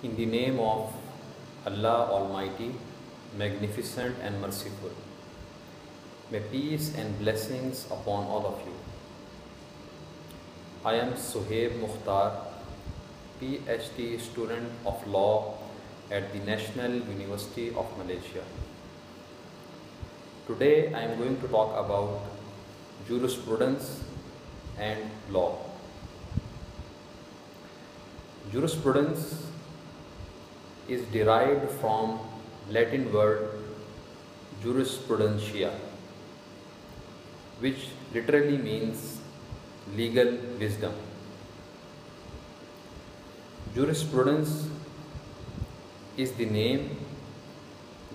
In the name of Allah Almighty, Magnificent and Merciful, may peace and blessings upon all of you. I am Suhaib Mukhtar, PhD student of law at the National University of Malaysia. Today I am going to talk about jurisprudence and law. Jurisprudence is derived from Latin word jurisprudentia, which literally means legal wisdom. Jurisprudence is the name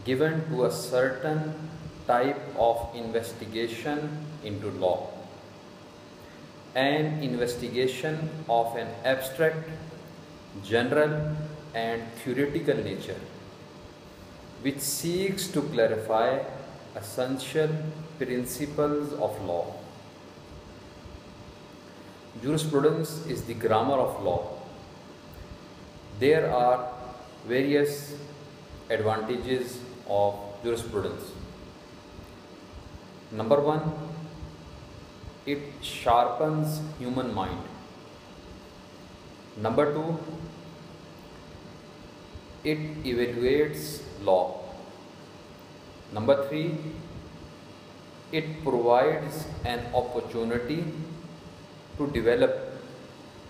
given to a certain type of investigation into law, an investigation of an abstract, general and theoretical nature, which seeks to clarify essential principles of law. Jurisprudence is the grammar of law. There are various advantages of jurisprudence. Number one, it sharpens human mind. Number two, it evaluates law. Number three, it provides an opportunity to develop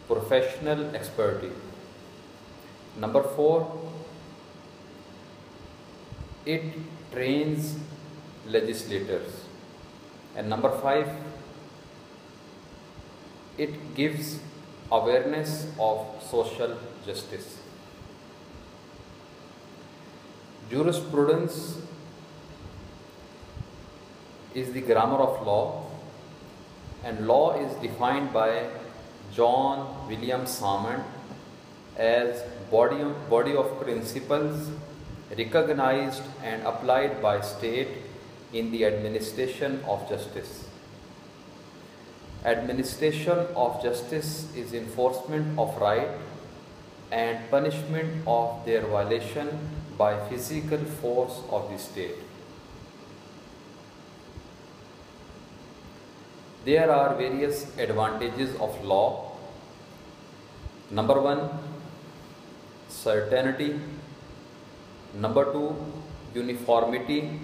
professional expertise. Number four, it trains legislators. And number five, it gives awareness of social justice. Jurisprudence is the grammar of law, and law is defined by John William Salmond as body of principles recognized and applied by state in the administration of justice. Administration of justice is enforcement of right and punishment of their violation by physical force of the state. There are various advantages of law. Number one, certainty. Number two, uniformity.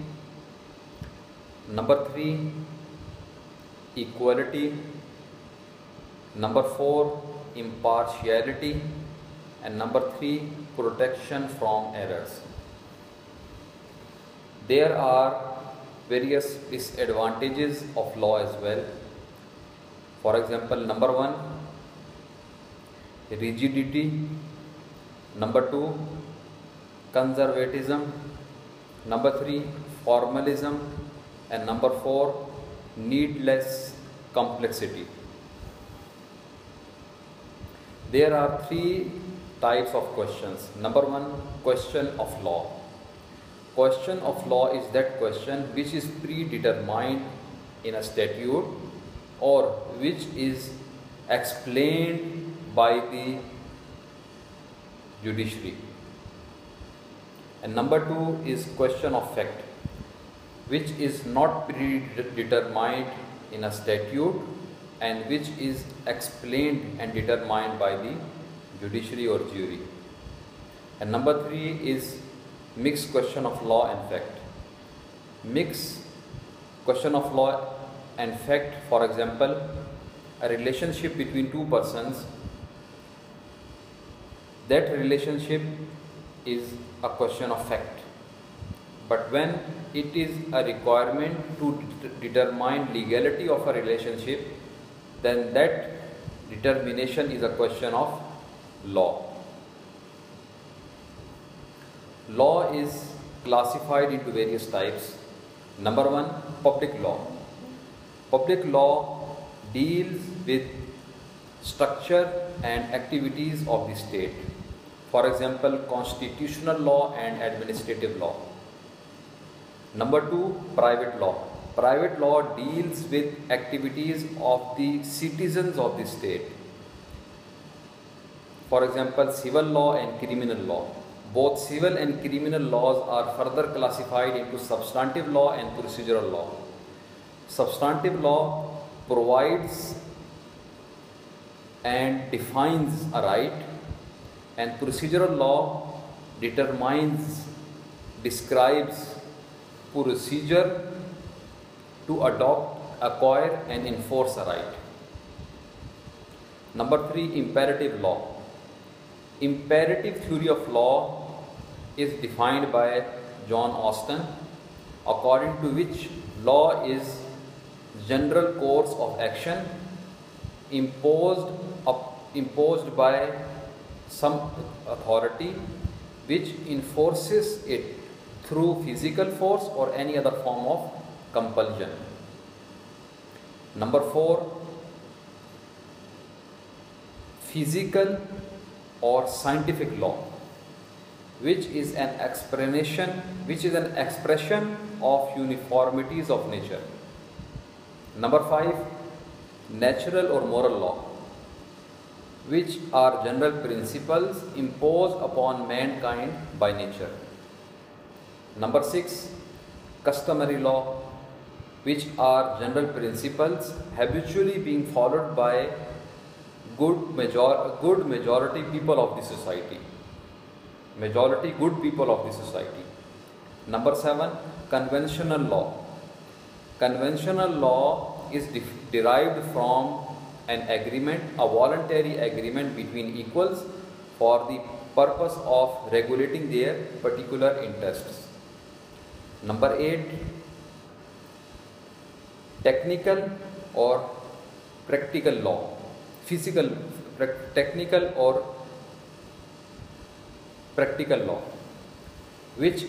Number three, equality. Number four, impartiality. And number three, protection from errors. There are various disadvantages of law as well. For example, number one, rigidity. Number two, conservatism. Number three, formalism. And number four, needless complexity. There are three types of questions. Number one, question of law. Question of law is that question which is predetermined in a statute or which is explained by the judiciary. And number two is question of fact, which is not predetermined in a statute and which is explained and determined by the judiciary or jury. And number three is mixed question of law and fact. Mixed question of law and fact, for example, a relationship between two persons, that relationship is a question of fact. But when it is a requirement to determine legality of a relationship, then that determination is a question of law. Law is classified into various types. Number one, public law. Public law deals with structure and activities of the state. For example, constitutional law and administrative law. Number two, private law. Private law deals with activities of the citizens of the state. For example, civil law and criminal law. Both civil and criminal laws are further classified into substantive law and procedural law. Substantive law provides and defines a right, and procedural law describes procedure to adopt, acquire and enforce a right. Number 3, imperative law. Imperative theory of law is defined by John Austin, according to which law is general course of action imposed by some authority which enforces it through physical force or any other form of compulsion. Number 4, physical or scientific law, which is an expression of uniformities of nature. Number 5, natural or moral law, which are general principles imposed upon mankind by nature. Number 6, customary law, which are general principles habitually being followed by good majority people of the society. Good people of the society. Number 7, conventional law. Conventional law is derived from an agreement, a voluntary agreement between equals for the purpose of regulating their particular interests. Number 8, technical or practical law. Technical or practical law, which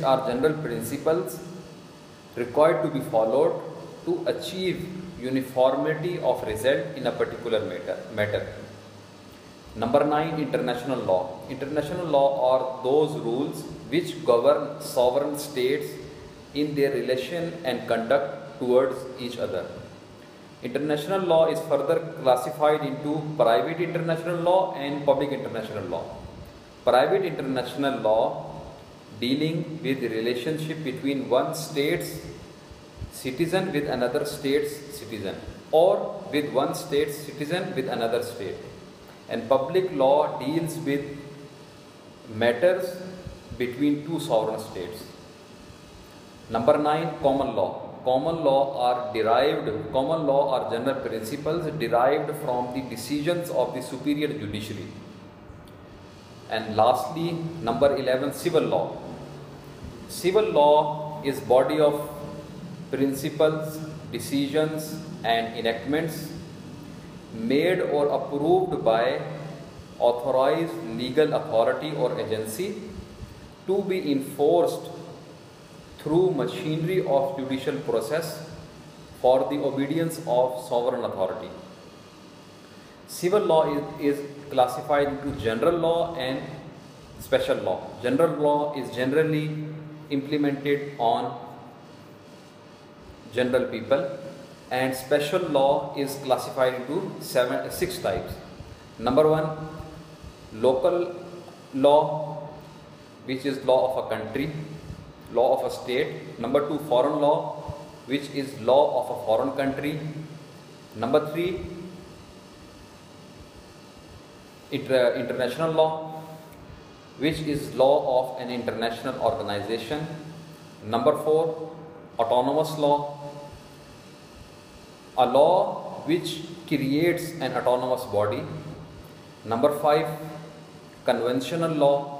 are general principles required to be followed to achieve uniformity of result in a particular matter. Number 9, international law. International law are those rules which govern sovereign states in their relation and conduct towards each other. International law is further classified into private international law and public international law. Private international law dealing with the relationship between one state's citizen with another state's citizen, or with one state's citizen with another state. And public law deals with matters between two sovereign states. Number 9, common law. Common law are general principles derived from the decisions of the superior judiciary. And lastly, number 11, civil law. Civil law is body of principles, decisions and enactments made or approved by authorized legal authority or agency to be enforced through machinery of judicial process for the obedience of sovereign authority. Civil law is classified into general law and special law. General law is generally implemented on general people, and special law is classified into 6 types. Number 1, local law, which is law of a country, law of a state. Number 2, foreign law, which is law of a foreign country. Number 3, international law, which is law of an international organization. Number 4, autonomous law, a law which creates an autonomous body. Number 5, conventional law,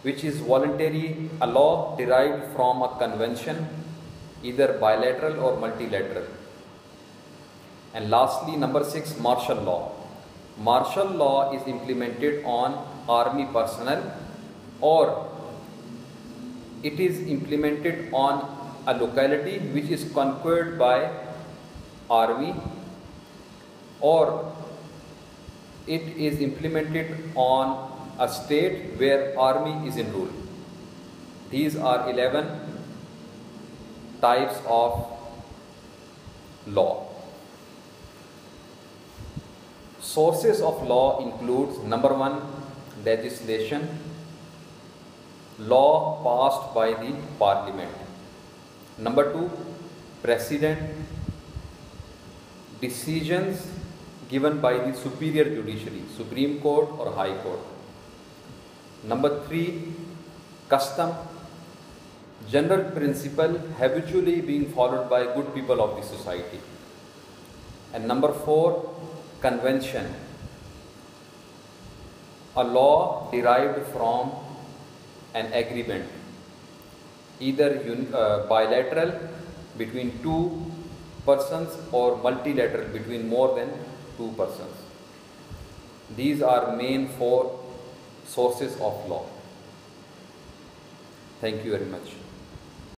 which is voluntary, a law derived from a convention, either bilateral or multilateral. And lastly, number 6, martial law. Martial law is implemented on army personnel, or it is implemented on a locality which is conquered by army, or it is implemented on a state where army is in rule. These are 11 types of law. Sources of law includes number one, legislation, law passed by the parliament. Number two, precedent, decisions given by the superior judiciary, Supreme Court or High Court. Number three, custom, general principle habitually being followed by good people of the society. And number four, convention, a law derived from an agreement, either bilateral between two persons or multilateral between more than two persons. These are main four sources of law. Thank you very much.